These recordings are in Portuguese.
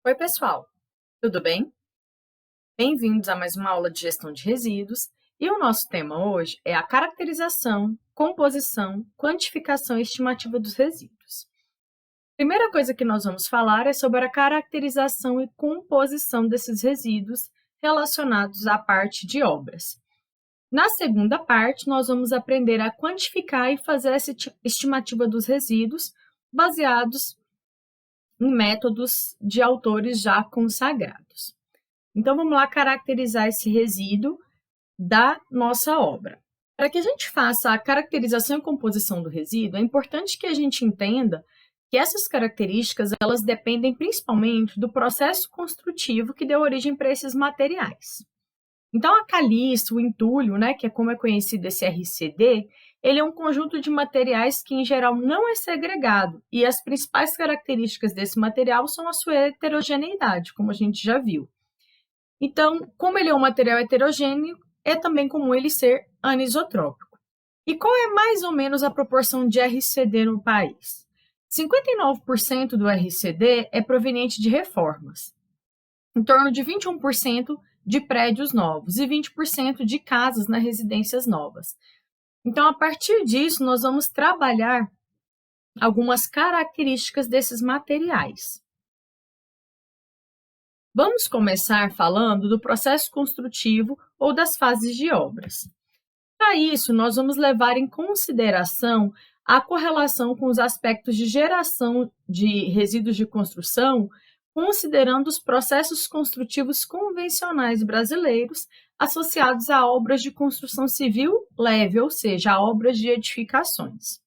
Oi, pessoal, tudo bem? Bem-vindos a mais uma aula de gestão de resíduos. E o nosso tema hoje é a caracterização, composição, quantificação e estimativa dos resíduos. Primeira coisa que nós vamos falar é sobre a caracterização e composição desses resíduos relacionados à parte de obras. Na segunda parte, nós vamos aprender a quantificar e fazer essa estimativa dos resíduos baseados em métodos de autores já consagrados. Então, vamos lá caracterizar esse resíduo da nossa obra. Para que a gente faça a caracterização e composição do resíduo, é importante que a gente entenda que essas características elas dependem principalmente do processo construtivo que deu origem para esses materiais. Então, a caliça, o entulho, que é como é conhecido esse RCD, ele é um conjunto de materiais que, em geral, não é segregado. E as principais características desse material são a sua heterogeneidade, como a gente já viu. Então, como ele é um material heterogêneo, é também comum ele ser anisotrópico. E qual é mais ou menos a proporção de RCD no país? 59% do RCD é proveniente de reformas, em torno de 21% de prédios novos e 20% de casas nas residências novas. Então, a partir disso, nós vamos trabalhar algumas características desses materiais. Vamos começar falando do processo construtivo ou das fases de obras. Para isso, nós vamos levar em consideração a correlação com os aspectos de geração de resíduos de construção, considerando os processos construtivos convencionais brasileiros associados a obras de construção civil leve, ou seja, a obras de edificações.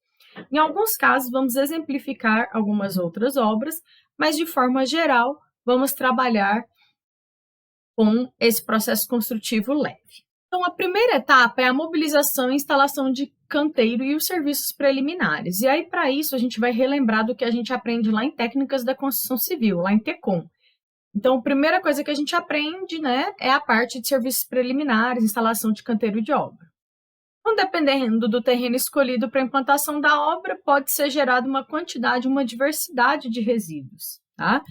Em alguns casos, vamos exemplificar algumas outras obras, mas de forma geral, vamos trabalhar com esse processo construtivo leve. Então, a primeira etapa é a mobilização e instalação de canteiro e os serviços preliminares. E aí, para isso, a gente vai relembrar do que a gente aprende lá em Técnicas da Construção Civil, lá em TECOM. Então, a primeira coisa que a gente aprende, é a parte de serviços preliminares, instalação de canteiro de obra. Então, dependendo do terreno escolhido para a implantação da obra, pode ser gerada uma quantidade, uma diversidade de resíduos, tá?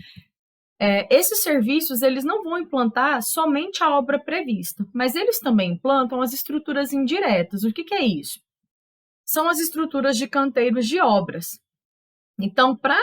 Esses serviços eles não vão implantar somente a obra prevista, mas eles também implantam as estruturas indiretas. O que é isso? São as estruturas de canteiros de obras. Então, para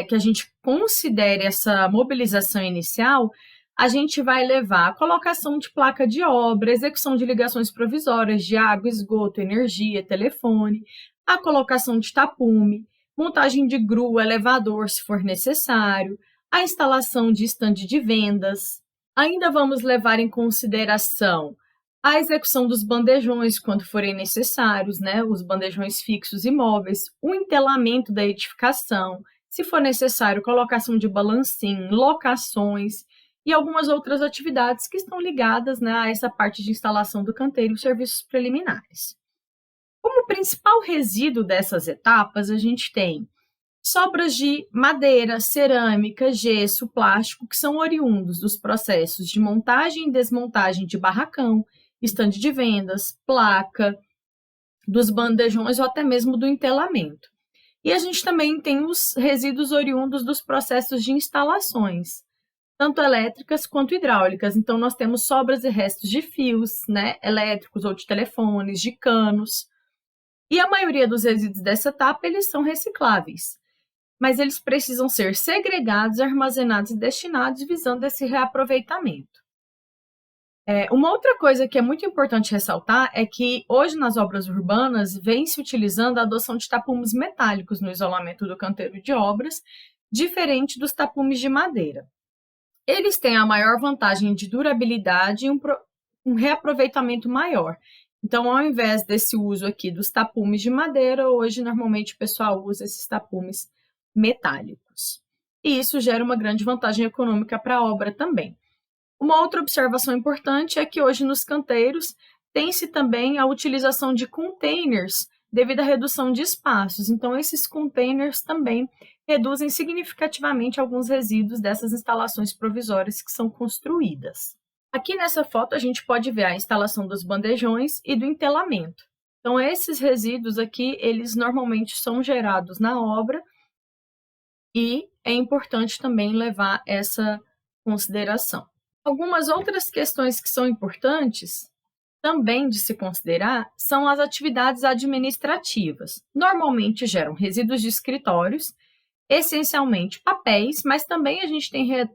que a gente considere essa mobilização inicial, a gente vai levar a colocação de placa de obra, execução de ligações provisórias de água, esgoto, energia, telefone, a colocação de tapume, montagem de grua, elevador, se for necessário, a instalação de estande de vendas. Ainda vamos levar em consideração a execução dos bandejões, quando forem necessários, os bandejões fixos e móveis, o entelamento da edificação, se for necessário, colocação de balancim, locações e algumas outras atividades que estão ligadas a essa parte de instalação do canteiro e serviços preliminares. Como principal resíduo dessas etapas, a gente tem sobras de madeira, cerâmica, gesso, plástico, que são oriundos dos processos de montagem e desmontagem de barracão, estande de vendas, placa, dos bandejões ou até mesmo do entelamento. E a gente também tem os resíduos oriundos dos processos de instalações, tanto elétricas quanto hidráulicas. Então, nós temos sobras e restos de fios, elétricos ou de telefones, de canos. E a maioria dos resíduos dessa etapa, eles são recicláveis, mas eles precisam ser segregados, armazenados e destinados visando esse reaproveitamento. Uma outra coisa que é muito importante ressaltar é que hoje nas obras urbanas vem se utilizando a adoção de tapumes metálicos no isolamento do canteiro de obras, diferente dos tapumes de madeira. Eles têm a maior vantagem de durabilidade e um reaproveitamento maior. Então, ao invés desse uso aqui dos tapumes de madeira, hoje normalmente o pessoal usa esses tapumes metálicos. E isso gera uma grande vantagem econômica para a obra também. Uma outra observação importante é que hoje nos canteiros tem-se também a utilização de containers devido à redução de espaços. Então, esses containers também reduzem significativamente alguns resíduos dessas instalações provisórias que são construídas. Aqui nessa foto a gente pode ver a instalação dos bandejões e do entelamento. Então, esses resíduos aqui, eles normalmente são gerados na obra e é importante também levar essa consideração. Algumas outras questões que são importantes também de se considerar são as atividades administrativas. Normalmente geram resíduos de escritórios, essencialmente papéis, mas também a gente tem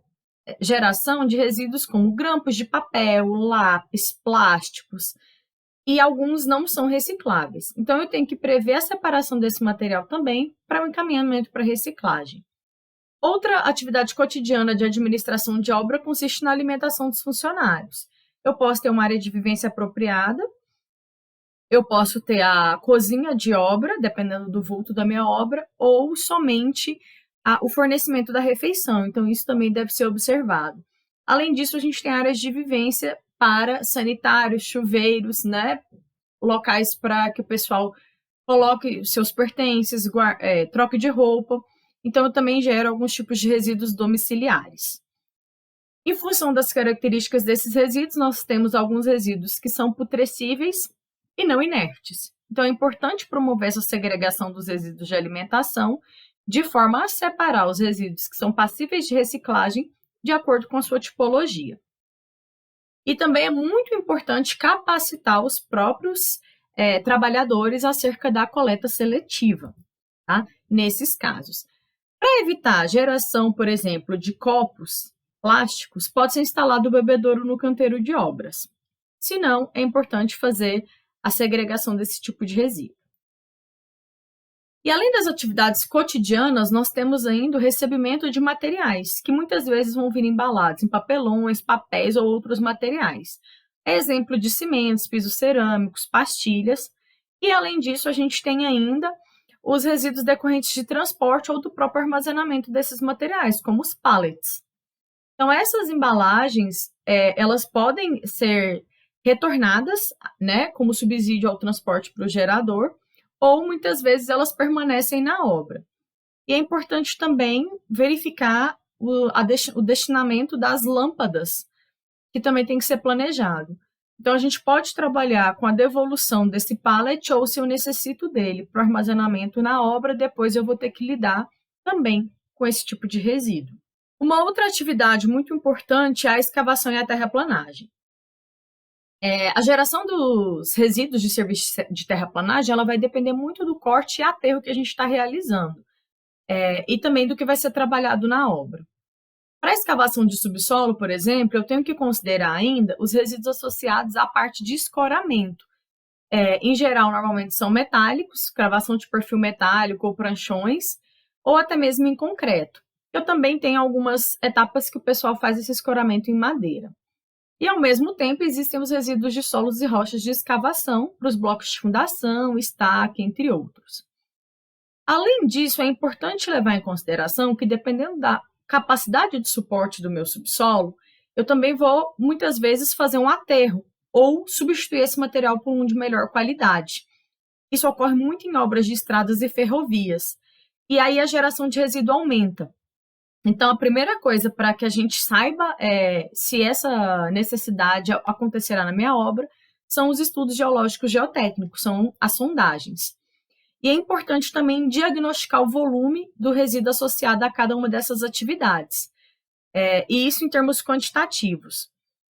geração de resíduos como grampos de papel, lápis, plásticos, e alguns não são recicláveis. Então, eu tenho que prever a separação desse material também para o encaminhamento para reciclagem. Outra atividade cotidiana de administração de obra consiste na alimentação dos funcionários. Eu posso ter uma área de vivência apropriada, eu posso ter a cozinha de obra, dependendo do vulto da minha obra, ou somente o fornecimento da refeição. Então, isso também deve ser observado. Além disso, a gente tem áreas de vivência para sanitários, chuveiros, né? Locais para que o pessoal coloque seus pertences, troque de roupa. Então, eu também gero alguns tipos de resíduos domiciliares. Em função das características desses resíduos, nós temos alguns resíduos que são putrescíveis e não inertes. Então, é importante promover essa segregação dos resíduos de alimentação, de forma a separar os resíduos que são passíveis de reciclagem de acordo com a sua tipologia. E também é muito importante capacitar os próprios trabalhadores acerca da coleta seletiva, tá? Nesses casos. Para evitar a geração, por exemplo, de copos plásticos, pode ser instalado o bebedouro no canteiro de obras. Se não, é importante fazer a segregação desse tipo de resíduo. E além das atividades cotidianas, nós temos ainda o recebimento de materiais, que muitas vezes vão vir embalados em papelões, papéis ou outros materiais. É exemplo de cimentos, pisos cerâmicos, pastilhas. E além disso, a gente tem ainda os resíduos decorrentes de transporte ou do próprio armazenamento desses materiais, como os pallets. Então, essas embalagens, elas podem ser retornadas, né, como subsídio ao transporte para o gerador, ou muitas vezes elas permanecem na obra. E é importante também verificar o destinamento das lâmpadas, que também tem que ser planejado. Então, a gente pode trabalhar com a devolução desse pallet, ou se eu necessito dele para o armazenamento na obra, depois eu vou ter que lidar também com esse tipo de resíduo. Uma outra atividade muito importante é a escavação e a terraplanagem. A geração dos resíduos de serviço de terraplanagem, ela vai depender muito do corte e aterro que a gente está realizando, e também do que vai ser trabalhado na obra. Para a escavação de subsolo, por exemplo, eu tenho que considerar ainda os resíduos associados à parte de escoramento. Em geral, normalmente são metálicos, escavação de perfil metálico ou pranchões, ou até mesmo em concreto. Eu também tenho algumas etapas que o pessoal faz esse escoramento em madeira. E, ao mesmo tempo, existem os resíduos de solos e rochas de escavação para os blocos de fundação, estaque, entre outros. Além disso, é importante levar em consideração que, dependendo da capacidade de suporte do meu subsolo, eu também vou, muitas vezes, fazer um aterro ou substituir esse material por um de melhor qualidade. Isso ocorre muito em obras de estradas e ferrovias. E aí a geração de resíduo aumenta. Então, a primeira coisa para que a gente saiba se essa necessidade acontecerá na minha obra são os estudos geológicos geotécnicos, são as sondagens. E é importante também diagnosticar o volume do resíduo associado a cada uma dessas atividades. E isso em termos quantitativos.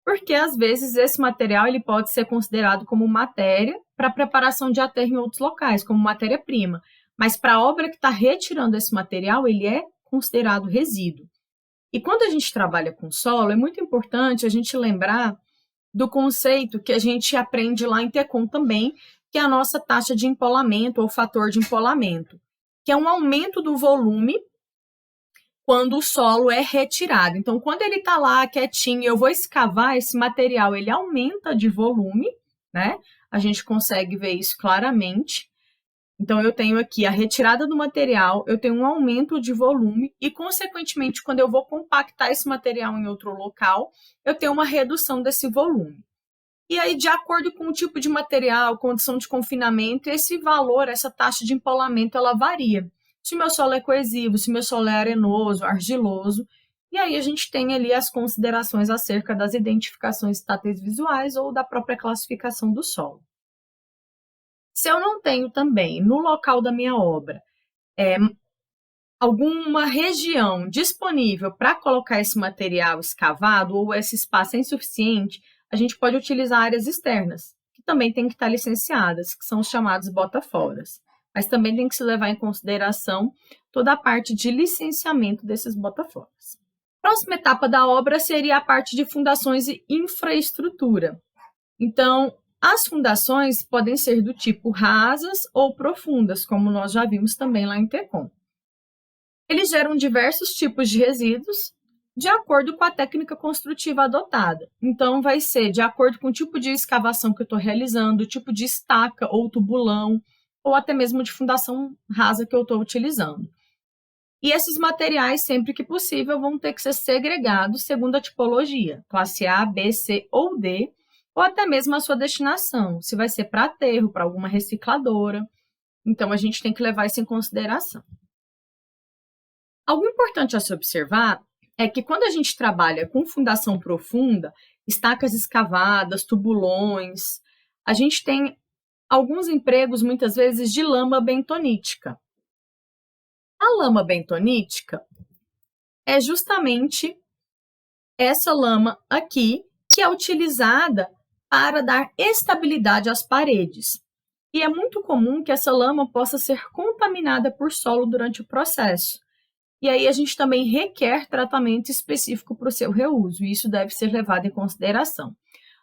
Porque, às vezes, esse material ele pode ser considerado como matéria para preparação de aterro em outros locais, como matéria-prima. Mas para a obra que está retirando esse material, ele é considerado resíduo. E quando a gente trabalha com solo, é muito importante a gente lembrar do conceito que a gente aprende lá em TECOM também, que é a nossa taxa de empolamento ou fator de empolamento, que é um aumento do volume quando o solo é retirado. Então, quando ele está lá quietinho, eu vou escavar esse material, ele aumenta de volume, né? A gente consegue ver isso claramente. Então, eu tenho aqui a retirada do material, eu tenho um aumento de volume e, consequentemente, quando eu vou compactar esse material em outro local, eu tenho uma redução desse volume. E aí, de acordo com o tipo de material, condição de confinamento, esse valor, essa taxa de empolamento, ela varia. Se o meu solo é coesivo, se o meu solo é arenoso, argiloso, e aí a gente tem ali as considerações acerca das identificações táteis visuais ou da própria classificação do solo. Se eu não tenho também no local da minha obra alguma região disponível para colocar esse material escavado ou esse espaço é insuficiente, a gente pode utilizar áreas externas, que também têm que estar licenciadas, que são os chamados botaforas. Mas também tem que se levar em consideração toda a parte de licenciamento desses botaforas. A próxima etapa da obra seria a parte de fundações e infraestrutura. Então, as fundações podem ser do tipo rasas ou profundas, como nós já vimos também lá em Tecom. Eles geram diversos tipos de resíduos de acordo com a técnica construtiva adotada. Então, vai ser de acordo com o tipo de escavação que eu estou realizando, o tipo de estaca ou tubulão, ou até mesmo de fundação rasa que eu estou utilizando. E esses materiais, sempre que possível, vão ter que ser segregados segundo a tipologia, classe A, B, C ou D, ou até mesmo a sua destinação, se vai ser para aterro, para alguma recicladora. Então, a gente tem que levar isso em consideração. Algo importante a se observar é que quando a gente trabalha com fundação profunda, estacas escavadas, tubulões, a gente tem alguns empregos, muitas vezes, de lama bentonítica. A lama bentonítica é justamente essa lama aqui, que é utilizada para dar estabilidade às paredes. E é muito comum que essa lama possa ser contaminada por solo durante o processo. E aí a gente também requer tratamento específico para o seu reuso, e isso deve ser levado em consideração.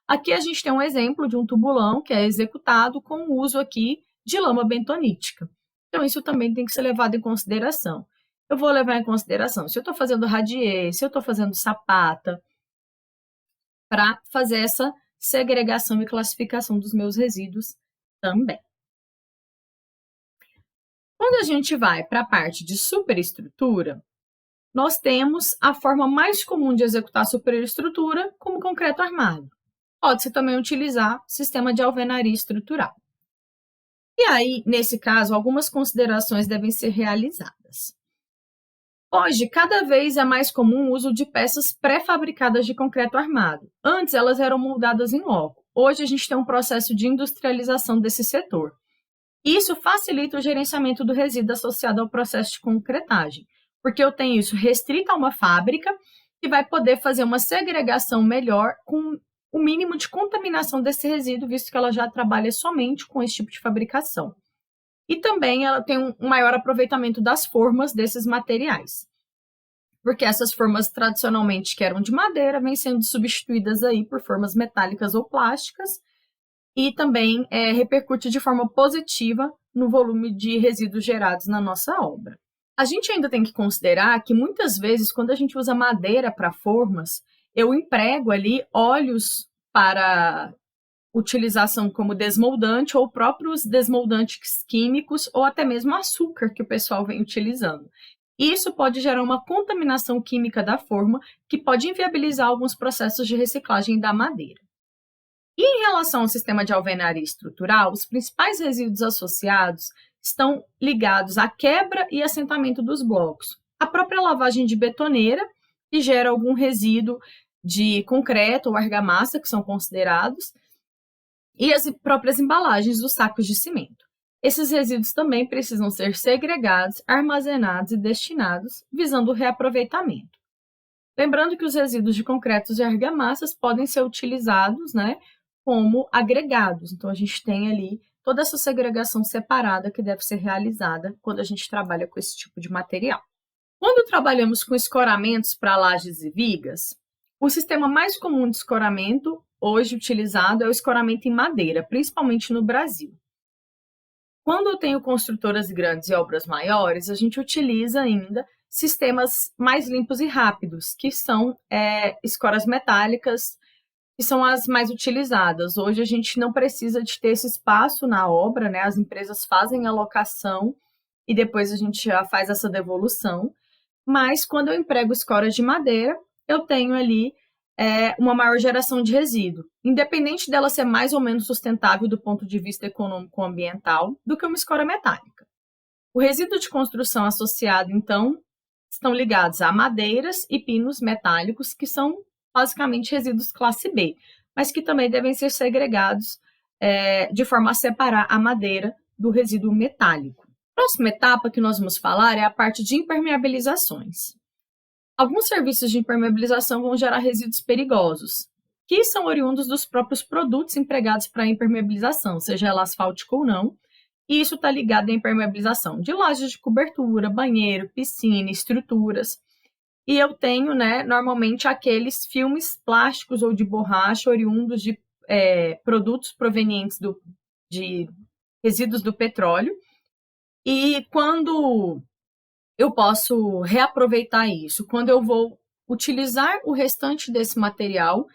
Aqui a gente tem um exemplo de um tubulão que é executado com o uso aqui de lama bentonítica. Então isso também tem que ser levado em consideração. Eu vou levar em consideração se eu estou fazendo radier, se eu estou fazendo sapata, para fazer essa segregação e classificação dos meus resíduos também. Quando a gente vai para a parte de superestrutura, nós temos a forma mais comum de executar superestrutura como concreto armado. Pode-se também utilizar sistema de alvenaria estrutural. E aí, nesse caso, algumas considerações devem ser realizadas. Hoje, cada vez é mais comum o uso de peças pré-fabricadas de concreto armado. Antes, elas eram moldadas em loco. Hoje, a gente tem um processo de industrialização desse setor. Isso facilita o gerenciamento do resíduo associado ao processo de concretagem, porque eu tenho isso restrito a uma fábrica que vai poder fazer uma segregação melhor com o mínimo de contaminação desse resíduo, visto que ela já trabalha somente com esse tipo de fabricação. E também ela tem um maior aproveitamento das formas desses materiais, porque essas formas tradicionalmente que eram de madeira vêm sendo substituídas aí por formas metálicas ou plásticas, e também repercute de forma positiva no volume de resíduos gerados na nossa obra. A gente ainda tem que considerar que muitas vezes, quando a gente usa madeira para formas, eu emprego ali óleos para utilização como desmoldante ou próprios desmoldantes químicos ou até mesmo açúcar que o pessoal vem utilizando. Isso pode gerar uma contaminação química da forma que pode inviabilizar alguns processos de reciclagem da madeira. E em relação ao sistema de alvenaria estrutural, os principais resíduos associados estão ligados à quebra e assentamento dos blocos. A própria lavagem de betoneira, que gera algum resíduo de concreto ou argamassa, que são considerados, e as próprias embalagens dos sacos de cimento. Esses resíduos também precisam ser segregados, armazenados e destinados, visando o reaproveitamento. Lembrando que os resíduos de concretos e argamassas podem ser utilizados, como agregados. Então, a gente tem ali toda essa segregação separada que deve ser realizada quando a gente trabalha com esse tipo de material. Quando trabalhamos com escoramentos para lajes e vigas, o sistema mais comum de escoramento hoje utilizado é o escoramento em madeira, principalmente no Brasil. Quando eu tenho construtoras grandes e obras maiores, a gente utiliza ainda sistemas mais limpos e rápidos, que são escoras metálicas, que são as mais utilizadas. Hoje a gente não precisa de ter esse espaço na obra, as empresas fazem a locação e depois a gente já faz essa devolução, mas quando eu emprego escoras de madeira, eu tenho ali uma maior geração de resíduo, independente dela ser mais ou menos sustentável do ponto de vista econômico-ambiental do que uma escora metálica. O resíduo de construção associado, então, estão ligados a madeiras e pinos metálicos, que são basicamente resíduos classe B, mas que também devem ser segregados de forma a separar a madeira do resíduo metálico. A próxima etapa que nós vamos falar é a parte de impermeabilizações. Alguns serviços de impermeabilização vão gerar resíduos perigosos, que são oriundos dos próprios produtos empregados para a impermeabilização, seja ela asfáltica ou não, e isso está ligado à impermeabilização de lajes de cobertura, banheiro, piscina, estruturas. E eu tenho, normalmente aqueles filmes plásticos ou de borracha oriundos de produtos provenientes de resíduos do petróleo. E quando eu posso reaproveitar isso? Quando eu vou utilizar o restante desse material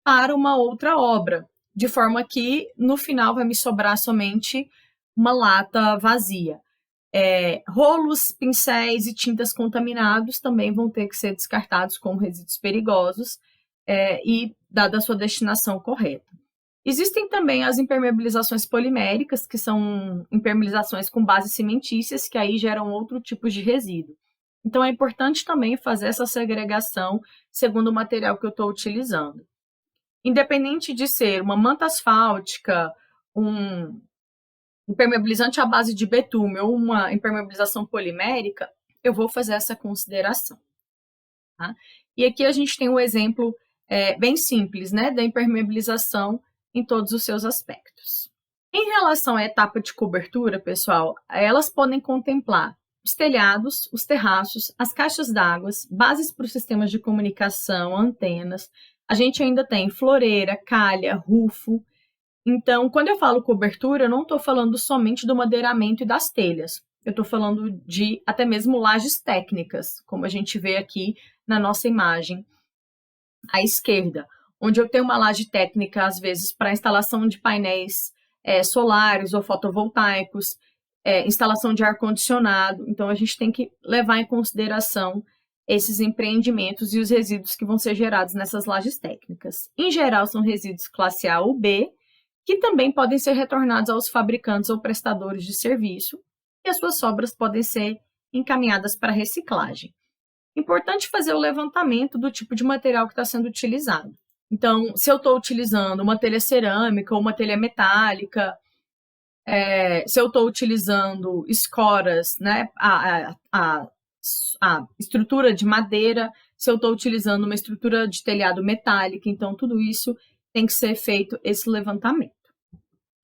para uma outra obra, de forma que no final vai me sobrar somente uma lata vazia. Rolos, pincéis e tintas contaminados também vão ter que ser descartados como resíduos perigosos e dada a sua destinação correta. Existem também as impermeabilizações poliméricas, que são impermeabilizações com bases cimentícias, que aí geram outro tipo de resíduo. Então, é importante também fazer essa segregação segundo o material que eu estou utilizando. Independente de ser uma manta asfáltica, um impermeabilizante à base de betume ou uma impermeabilização polimérica, eu vou fazer essa consideração. Tá? E aqui a gente tem um exemplo bem simples, da impermeabilização em todos os seus aspectos. Em relação à etapa de cobertura, pessoal, elas podem contemplar os telhados, os terraços, as caixas d'água, bases para os sistemas de comunicação, antenas. A gente ainda tem floreira, calha, rufo. Então, quando eu falo cobertura, eu não estou falando somente do madeiramento e das telhas. Eu estou falando de até mesmo lajes técnicas, como a gente vê aqui na nossa imagem à esquerda, onde eu tenho uma laje técnica, às vezes, para instalação de painéis solares ou fotovoltaicos, instalação de ar-condicionado. Então, a gente tem que levar em consideração esses empreendimentos e os resíduos que vão ser gerados nessas lajes técnicas. Em geral, são resíduos classe A ou B, que também podem ser retornados aos fabricantes ou prestadores de serviço, e as suas sobras podem ser encaminhadas para reciclagem. Importante fazer o levantamento do tipo de material que está sendo utilizado. Então, se eu estou utilizando uma telha cerâmica ou uma telha metálica, se eu estou utilizando escoras, a estrutura de madeira, se eu estou utilizando uma estrutura de telhado metálica, então tudo isso tem que ser feito esse levantamento.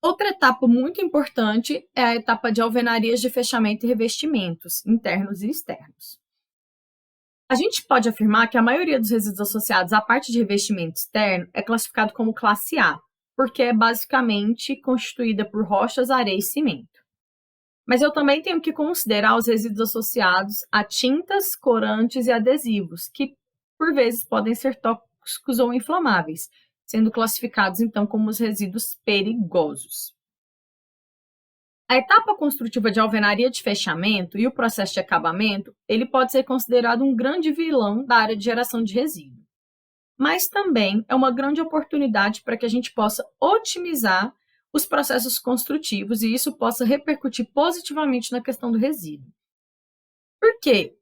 Outra etapa muito importante é a etapa de alvenarias de fechamento e revestimentos, internos e externos. A gente pode afirmar que a maioria dos resíduos associados à parte de revestimento externo é classificado como classe A, porque é basicamente constituída por rochas, areia e cimento. Mas eu também tenho que considerar os resíduos associados a tintas, corantes e adesivos, que por vezes podem ser tóxicos ou inflamáveis, sendo classificados então como os resíduos perigosos. A etapa construtiva de alvenaria de fechamento e o processo de acabamento, ele pode ser considerado um grande vilão da área de geração de resíduo. Mas também é uma grande oportunidade para que a gente possa otimizar os processos construtivos e isso possa repercutir positivamente na questão do resíduo. Por quê?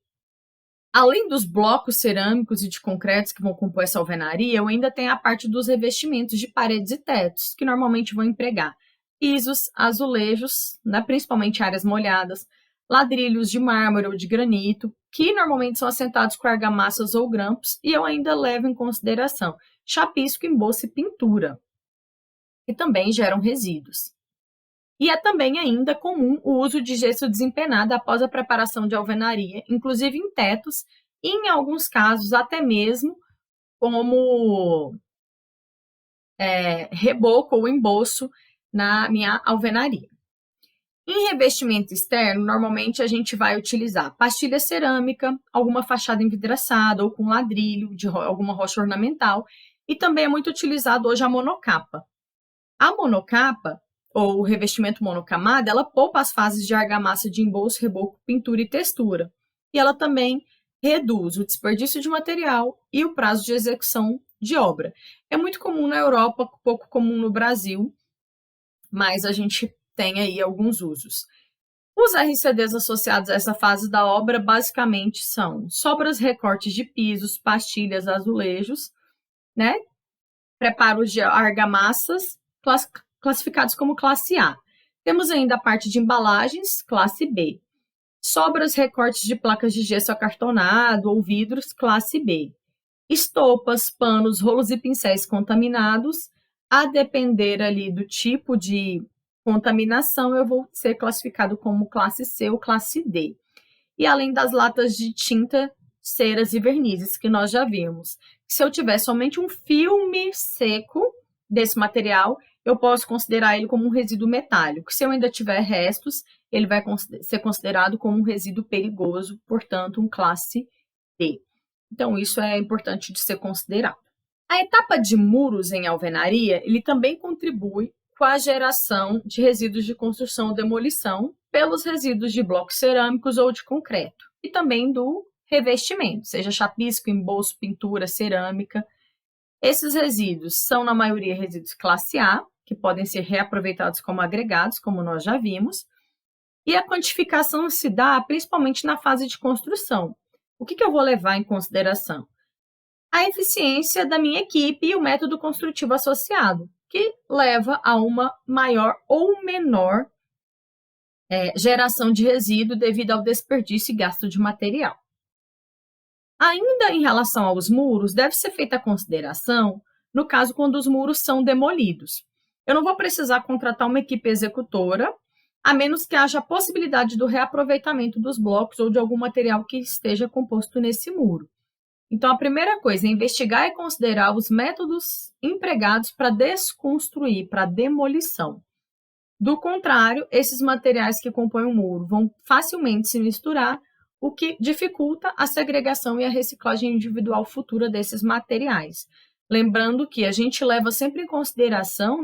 Além dos blocos cerâmicos e de concretos que vão compor essa alvenaria, eu ainda tenho a parte dos revestimentos de paredes e tetos, que normalmente vão empregar pisos, azulejos, principalmente áreas molhadas, ladrilhos de mármore ou de granito, que normalmente são assentados com argamassas ou grampos, e eu ainda levo em consideração chapisco, emboço e pintura, que também geram resíduos. E é também ainda comum o uso de gesso desempenado após a preparação de alvenaria, inclusive em tetos, e em alguns casos até mesmo como reboco ou emboço na minha alvenaria. Em revestimento externo, normalmente a gente vai utilizar pastilha cerâmica, alguma fachada envidraçada ou com ladrilho de alguma rocha ornamental, e também é muito utilizado hoje a monocapa. A monocapa, ou o revestimento monocamada, ela poupa as fases de argamassa de embolso, reboco, pintura e textura. E ela também reduz o desperdício de material e o prazo de execução de obra. É muito comum na Europa, pouco comum no Brasil, mas a gente tem aí alguns usos. Os RCDs associados a essa fase da obra basicamente são sobras, recortes de pisos, pastilhas, azulejos, preparos de argamassas classificados como classe A. Temos ainda a parte de embalagens, classe B. Sobras, recortes de placas de gesso acartonado ou vidros, classe B. Estopas, panos, rolos e pincéis contaminados, a depender ali do tipo de contaminação, eu vou ser classificado como classe C ou classe D. E além das latas de tinta, ceras e vernizes, que nós já vimos. Se eu tiver somente um filme seco desse material, eu posso considerar ele como um resíduo metálico. Se eu ainda tiver restos, ele vai ser considerado como um resíduo perigoso, portanto, um classe D. Então, isso é importante de ser considerado. A etapa de muros em alvenaria, ele também contribui com a geração de resíduos de construção ou demolição pelos resíduos de blocos cerâmicos ou de concreto, e também do revestimento, seja chapisco, embolso, pintura, cerâmica. Esses resíduos são, na maioria, resíduos classe A, que podem ser reaproveitados como agregados, como nós já vimos, e a quantificação se dá principalmente na fase de construção. O que eu vou levar em consideração? A eficiência da minha equipe e o método construtivo associado, que leva a uma maior ou menor geração de resíduo devido ao desperdício e gasto de material. Ainda em relação aos muros, deve ser feita a consideração no caso quando os muros são demolidos. Eu não vou precisar contratar uma equipe executora, a menos que haja a possibilidade do reaproveitamento dos blocos ou de algum material que esteja composto nesse muro. Então, a primeira coisa é investigar e considerar os métodos empregados para desconstruir, para demolição. Do contrário, esses materiais que compõem o muro vão facilmente se misturar, o que dificulta a segregação e a reciclagem individual futura desses materiais. Lembrando que a gente leva sempre em consideração,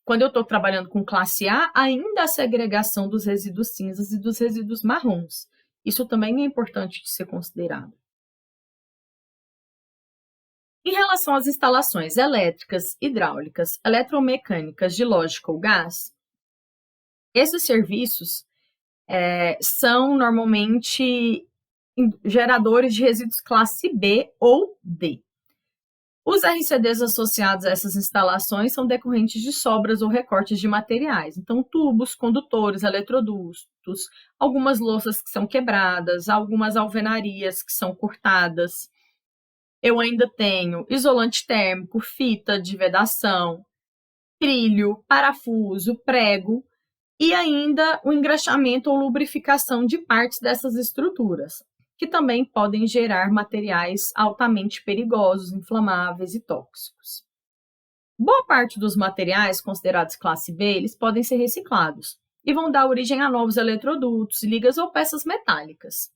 quando eu estou trabalhando com classe A, ainda a segregação dos resíduos cinzas e dos resíduos marrons. Isso também é importante de ser considerado. Em relação às instalações elétricas, hidráulicas, eletromecânicas de lógica ou gás, esses serviços são normalmente geradores de resíduos classe B ou D. Os RCDs associados a essas instalações são decorrentes de sobras ou recortes de materiais. Então, tubos, condutores, eletrodutos, algumas louças que são quebradas, algumas alvenarias que são cortadas. Eu ainda tenho isolante térmico, fita de vedação, trilho, parafuso, prego e ainda o engraxamento ou lubrificação de partes dessas estruturas, que também podem gerar materiais altamente perigosos, inflamáveis e tóxicos. Boa parte dos materiais considerados classe B, eles podem ser reciclados e vão dar origem a novos eletrodutos, ligas ou peças metálicas.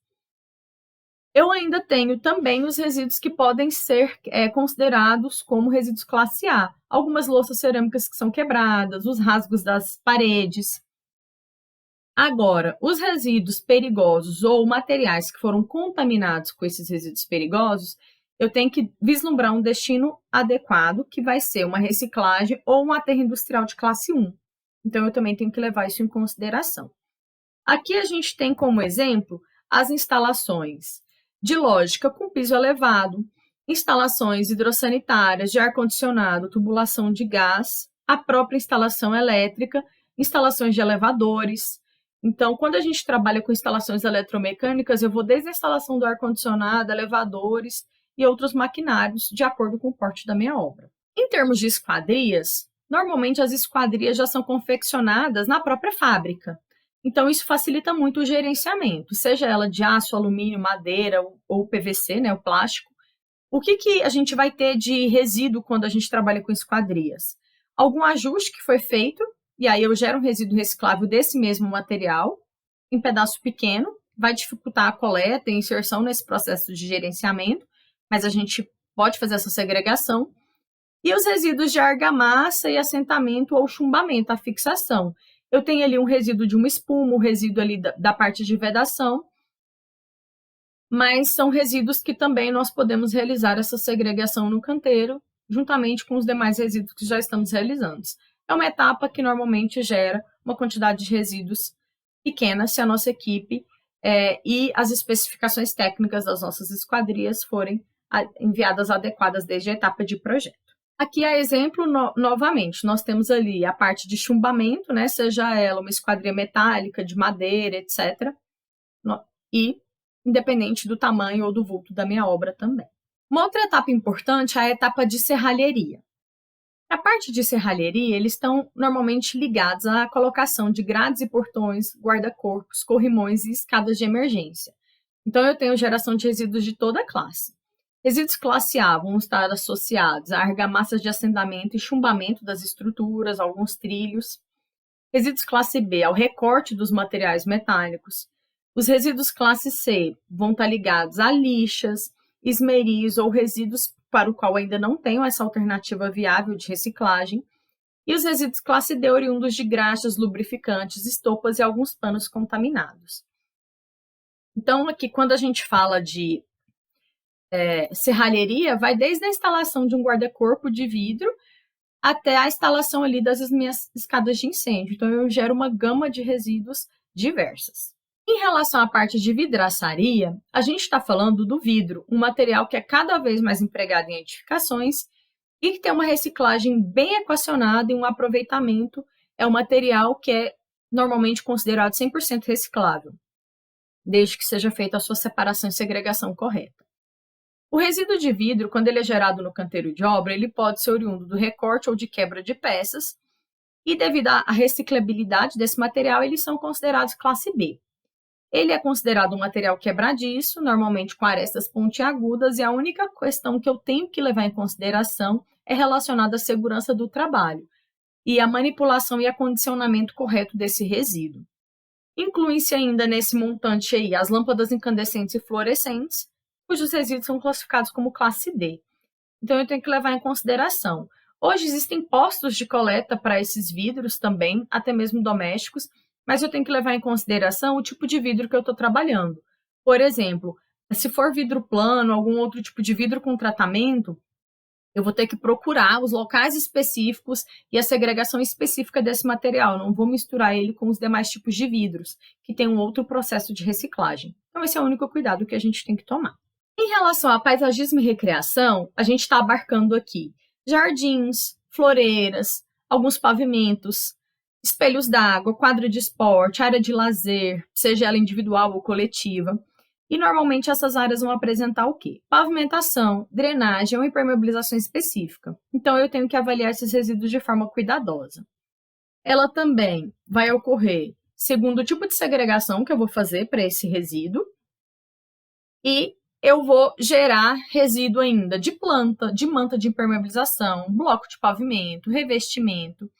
Eu ainda tenho também os resíduos que podem ser considerados como resíduos classe A. Algumas louças cerâmicas que são quebradas, os rasgos das paredes. Agora, os resíduos perigosos ou materiais que foram contaminados com esses resíduos perigosos, eu tenho que vislumbrar um destino adequado, que vai ser uma reciclagem ou um aterro industrial de classe 1. Então, eu também tenho que levar isso em consideração. Aqui a gente tem como exemplo as instalações de lógica com piso elevado, instalações hidrossanitárias, de ar-condicionado, tubulação de gás, a própria instalação elétrica, instalações de elevadores. Então, quando a gente trabalha com instalações eletromecânicas, eu vou desde a instalação do ar-condicionado, elevadores e outros maquinários, de acordo com o porte da minha obra. Em termos de esquadrias, normalmente as esquadrias já são confeccionadas na própria fábrica. Então, isso facilita muito o gerenciamento, seja ela de aço, alumínio, madeira ou PVC, o plástico. O que a gente vai ter de resíduo quando a gente trabalha com esquadrias? Algum ajuste que foi feito, e aí eu gero um resíduo reciclável desse mesmo material, em pedaço pequeno, vai dificultar a coleta e a inserção nesse processo de gerenciamento, mas a gente pode fazer essa segregação. E os resíduos de argamassa e assentamento ou chumbamento, a fixação. Eu tenho ali um resíduo de uma espuma, um resíduo ali da parte de vedação, mas são resíduos que também nós podemos realizar essa segregação no canteiro, juntamente com os demais resíduos que já estamos realizando. É uma etapa que normalmente gera uma quantidade de resíduos pequena se a nossa equipe e as especificações técnicas das nossas esquadrias forem enviadas adequadas desde a etapa de projeto. Aqui é exemplo, novamente, nós temos ali a parte de chumbamento, né, seja ela uma esquadria metálica, de madeira, etc. E independente do tamanho ou do vulto da minha obra também. Uma outra etapa importante é a etapa de serralheria. A parte de serralheria, eles estão normalmente ligados à colocação de grades e portões, guarda-corpos, corrimões e escadas de emergência. Então, eu tenho geração de resíduos de toda a classe. Resíduos classe A vão estar associados a argamassas de assentamento e chumbamento das estruturas, alguns trilhos. Resíduos classe B ao recorte dos materiais metálicos. Os resíduos classe C vão estar ligados a lixas, esmeris ou resíduos para o qual ainda não tenho essa alternativa viável de reciclagem. E os resíduos classe D oriundos de graxas, lubrificantes, estopas e alguns panos contaminados. Então, aqui, quando a gente fala de serralheria, vai desde a instalação de um guarda-corpo de vidro até a instalação ali das minhas escadas de incêndio. Então, eu gero uma gama de resíduos diversas. Em relação à parte de vidraçaria, a gente está falando do vidro, um material que é cada vez mais empregado em edificações e que tem uma reciclagem bem equacionada e um aproveitamento. É um material que é normalmente considerado 100% reciclável, desde que seja feita a sua separação e segregação correta. O resíduo de vidro, quando ele é gerado no canteiro de obra, ele pode ser oriundo do recorte ou de quebra de peças, e devido à reciclabilidade desse material, eles são considerados classe B. Ele é considerado um material quebradiço, normalmente com arestas pontiagudas, e a única questão que eu tenho que levar em consideração é relacionada à segurança do trabalho e a manipulação e acondicionamento correto desse resíduo. Incluem-se ainda nesse montante aí as lâmpadas incandescentes e fluorescentes, cujos resíduos são classificados como classe D. Então, eu tenho que levar em consideração. Hoje existem postos de coleta para esses vidros também, até mesmo domésticos, mas eu tenho que levar em consideração o tipo de vidro que eu estou trabalhando. Por exemplo, se for vidro plano, algum outro tipo de vidro com tratamento, eu vou ter que procurar os locais específicos e a segregação específica desse material. Não vou misturar ele com os demais tipos de vidros, que tem um outro processo de reciclagem. Então, esse é o único cuidado que a gente tem que tomar. Em relação a paisagismo e recreação, a gente está abarcando aqui jardins, floreiras, alguns pavimentos, espelhos d'água, quadra de esporte, área de lazer, seja ela individual ou coletiva. E normalmente essas áreas vão apresentar o quê? Pavimentação, drenagem ou impermeabilização específica. Então eu tenho que avaliar esses resíduos de forma cuidadosa. Ela também vai ocorrer segundo o tipo de segregação que eu vou fazer para esse resíduo e eu vou gerar resíduo ainda de planta, de manta de impermeabilização, bloco de pavimento, revestimento,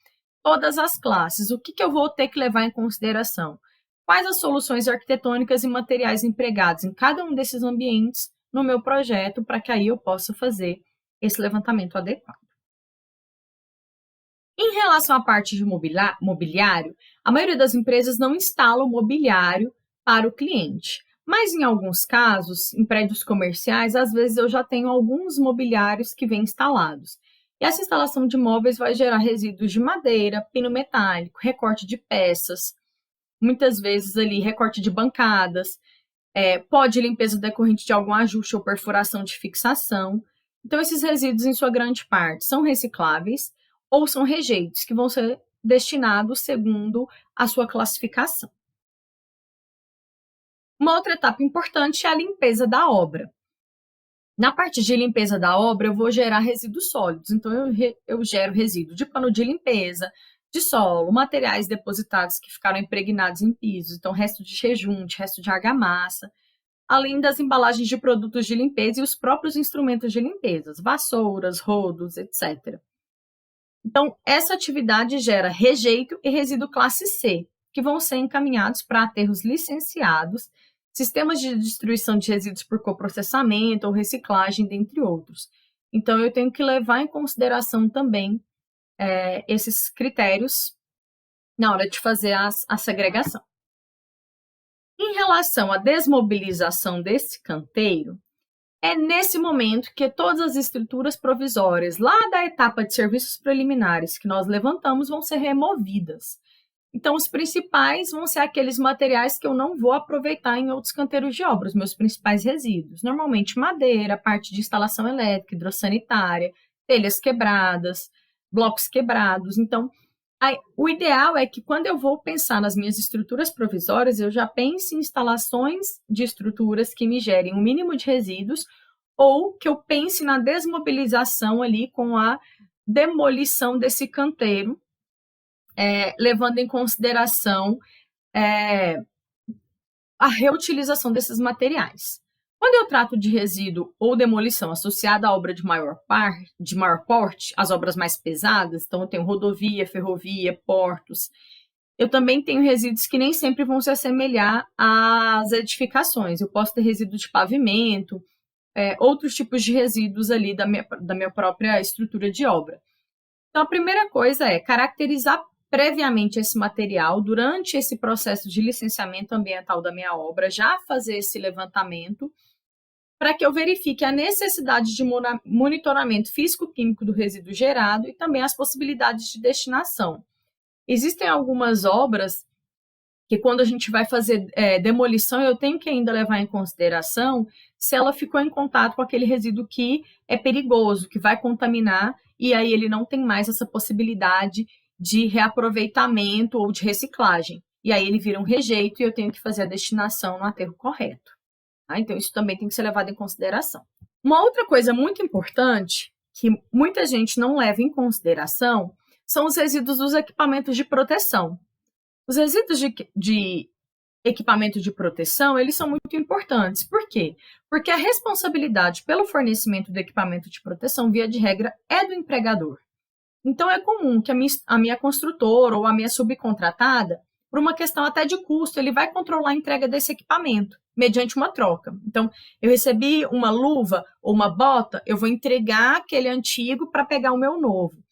todas as classes. O que eu vou ter que levar em consideração? Quais as soluções arquitetônicas e materiais empregados em cada um desses ambientes no meu projeto, para que aí eu possa fazer esse levantamento adequado. Em relação à parte de mobiliário, a maioria das empresas não instala o mobiliário para o cliente. Mas, em alguns casos, em prédios comerciais, às vezes eu já tenho alguns mobiliários que vêm instalados. E essa instalação de móveis vai gerar resíduos de madeira, pino metálico, recorte de peças, muitas vezes ali recorte de bancadas, pó de limpeza decorrente de algum ajuste ou perfuração de fixação. Então, esses resíduos, em sua grande parte, são recicláveis ou são rejeitos, que vão ser destinados segundo a sua classificação. Uma outra etapa importante é a limpeza da obra. Na parte de limpeza da obra, eu vou gerar resíduos sólidos. Então, eu gero resíduo de pano de limpeza, de solo, materiais depositados que ficaram impregnados em pisos, então resto de rejunte, resto de argamassa, além das embalagens de produtos de limpeza e os próprios instrumentos de limpeza, vassouras, rodos, etc. Então, essa atividade gera rejeito e resíduo classe C, que vão ser encaminhados para aterros licenciados, sistemas de destruição de resíduos por coprocessamento ou reciclagem, dentre outros. Então, eu tenho que levar em consideração também esses critérios na hora de fazer a segregação. Em relação à desmobilização desse canteiro, é nesse momento que todas as estruturas provisórias, lá da etapa de serviços preliminares que nós levantamos, vão ser removidas. Então, os principais vão ser aqueles materiais que eu não vou aproveitar em outros canteiros de obras, meus principais resíduos. Normalmente madeira, parte de instalação elétrica, hidrossanitária, telhas quebradas, blocos quebrados. Então, o ideal é que quando eu vou pensar nas minhas estruturas provisórias, eu já pense em instalações de estruturas que me gerem um mínimo de resíduos ou que eu pense na desmobilização ali com a demolição desse canteiro, levando em consideração a reutilização desses materiais. Quando eu trato de resíduo ou demolição associada à obra de maior porte, as obras mais pesadas, então eu tenho rodovia, ferrovia, portos, eu também tenho resíduos que nem sempre vão se assemelhar às edificações. Eu posso ter resíduo de pavimento, outros tipos de resíduos ali da minha própria estrutura de obra. Então, a primeira coisa é caracterizar previamente esse material durante esse processo de licenciamento ambiental da minha obra, já fazer esse levantamento, para que eu verifique a necessidade de monitoramento físico-químico do resíduo gerado e também as possibilidades de destinação. Existem algumas obras que, quando a gente vai fazer demolição, eu tenho que ainda levar em consideração se ela ficou em contato com aquele resíduo que é perigoso, que vai contaminar, e aí ele não tem mais essa possibilidade de reaproveitamento ou de reciclagem. E aí ele vira um rejeito e eu tenho que fazer a destinação no aterro correto. Tá? Então, isso também tem que ser levado em consideração. Uma outra coisa muito importante, que muita gente não leva em consideração, são os resíduos dos equipamentos de proteção. Os resíduos de equipamento de proteção, eles são muito importantes. Por quê? Porque a responsabilidade pelo fornecimento do equipamento de proteção, via de regra, é do empregador. Então, é comum que a minha construtora ou a minha subcontratada, por uma questão até de custo, ele vai controlar a entrega desse equipamento, mediante uma troca. Então, eu recebi uma luva ou uma bota, eu vou entregar aquele antigo para pegar o meu novo.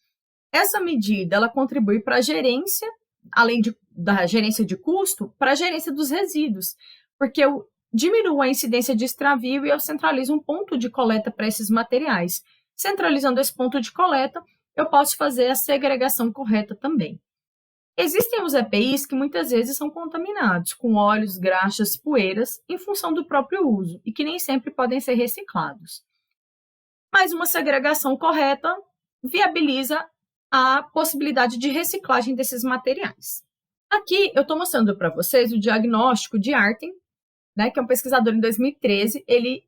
Essa medida, ela contribui para a gerência, além da gerência de custo, para a gerência dos resíduos, porque eu diminuo a incidência de extravio e eu centralizo um ponto de coleta para esses materiais. Centralizando esse ponto de coleta, eu posso fazer a segregação correta também. Existem os EPIs que muitas vezes são contaminados com óleos, graxas, poeiras, em função do próprio uso, e que nem sempre podem ser reciclados. Mas uma segregação correta viabiliza a possibilidade de reciclagem desses materiais. Aqui eu estou mostrando para vocês o diagnóstico de Arten, né, que é um pesquisador em 2013, ele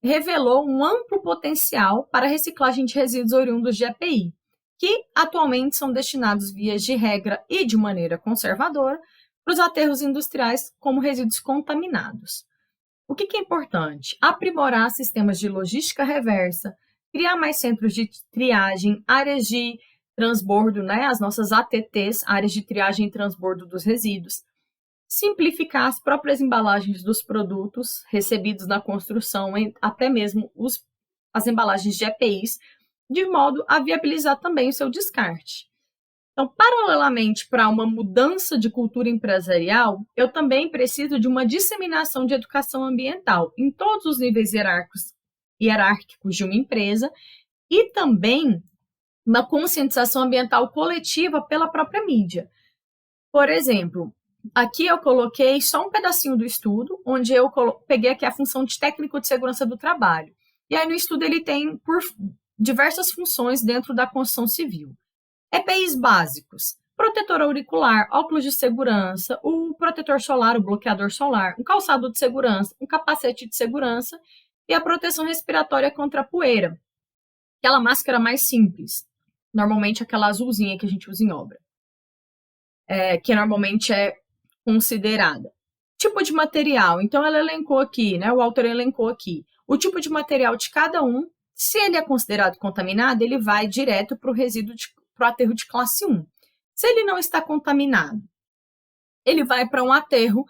revelou um amplo potencial para a reciclagem de resíduos oriundos de EPI, que atualmente são destinados, via de regra e de maneira conservadora, para os aterros industriais como resíduos contaminados. O que é importante? Aprimorar sistemas de logística reversa, criar mais centros de triagem, áreas de transbordo, né, as nossas ATTs, áreas de triagem e transbordo dos resíduos, simplificar as próprias embalagens dos produtos recebidos na construção, até mesmo as embalagens de EPIs, de modo a viabilizar também o seu descarte. Então, paralelamente para uma mudança de cultura empresarial, eu também preciso de uma disseminação de educação ambiental em todos os níveis hierárquicos de uma empresa e também uma conscientização ambiental coletiva pela própria mídia. Por exemplo, aqui eu coloquei só um pedacinho do estudo, onde eu peguei aqui a função de técnico de segurança do trabalho. E aí no estudo ele tem por diversas funções dentro da construção civil. EPIs básicos: protetor auricular, óculos de segurança, o protetor solar, o bloqueador solar, um calçado de segurança, um capacete de segurança e a proteção respiratória contra a poeira. Aquela máscara mais simples, normalmente aquela azulzinha que a gente usa em obra, que normalmente é considerada. Tipo de material, então ela elencou aqui, né, o autor elencou aqui, o tipo de material de cada um. Se ele é considerado contaminado, ele vai direto para o aterro de classe 1. Se ele não está contaminado, ele vai para um aterro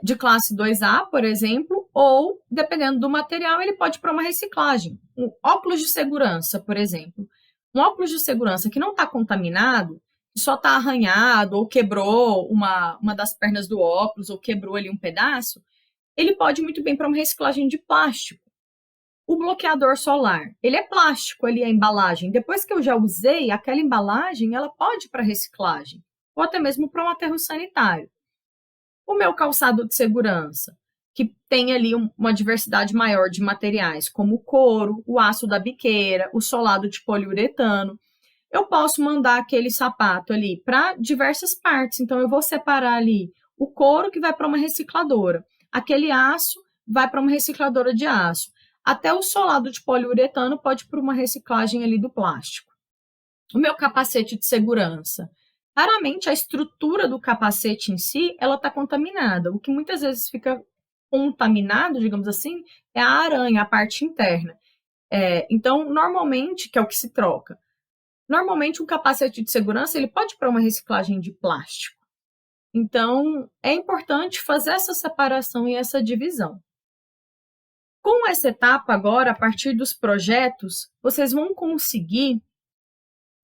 de classe 2A, por exemplo, ou, dependendo do material, ele pode ir para uma reciclagem. Um óculos de segurança, por exemplo. Um óculos de segurança que não está contaminado, que só está arranhado, ou quebrou uma das pernas do óculos, ou quebrou ali um pedaço, ele pode muito bem para uma reciclagem de plástico. O bloqueador solar, ele é plástico ali, a embalagem. Depois que eu já usei, aquela embalagem, ela pode ir para reciclagem, ou até mesmo para um aterro sanitário. O meu calçado de segurança, que tem ali uma diversidade maior de materiais, como o couro, o aço da biqueira, o solado de poliuretano. Eu posso mandar aquele sapato ali para diversas partes, então eu vou separar ali o couro que vai para uma recicladora, aquele aço vai para uma recicladora de aço, até o solado de poliuretano pode ir para uma reciclagem ali do plástico. O meu capacete de segurança, raramente a estrutura do capacete em si, ela está contaminada. O que muitas vezes fica contaminado, digamos assim, é a aranha, a parte interna. Então, normalmente, que é o que se troca, normalmente um capacete de segurança ele pode ir para uma reciclagem de plástico. Então, é importante fazer essa separação e essa divisão. Com essa etapa agora, a partir dos projetos, vocês vão conseguir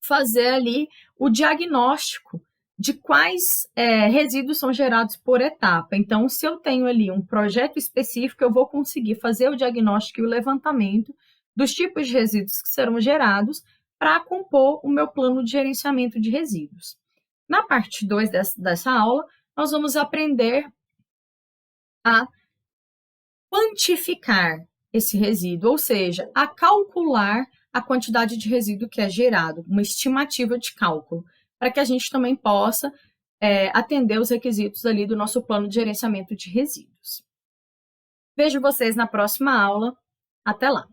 fazer ali o diagnóstico de quais resíduos são gerados por etapa. Então, se eu tenho ali um projeto específico, eu vou conseguir fazer o diagnóstico e o levantamento dos tipos de resíduos que serão gerados para compor o meu plano de gerenciamento de resíduos. Na parte 2 dessa aula, nós vamos aprender a quantificar esse resíduo, ou seja, a calcular a quantidade de resíduo que é gerado, uma estimativa de cálculo, para que a gente também possa atender os requisitos ali do nosso plano de gerenciamento de resíduos. Vejo vocês na próxima aula. Até lá!